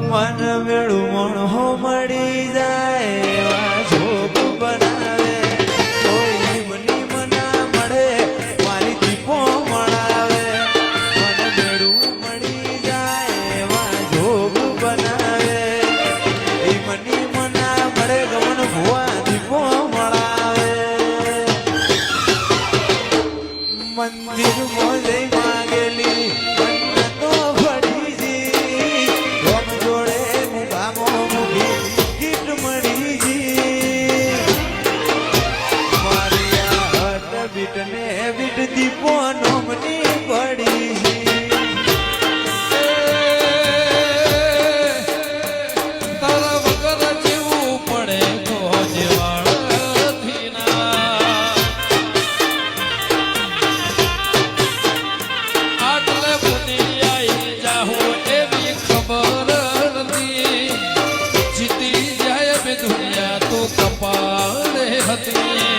મન મેળું મણહો મળી જાય એવા જોગ બનાવે કોઈ મની મના મળે મારી દીપો મળાવે મન મેળું મળી જાય એવા જોગ બનાવે એ મની મના મળે ગમન ભુવા દીપો મળાવે મંદિર મોજે માંગેલી દીપો નોમની પડી તારા વગર જેવું પડે તો જેવાળથી ના આટલે બની આવી જાહો એવી ખબર નથી જીતી જાય બે દુનિયા તો કપાળે હતી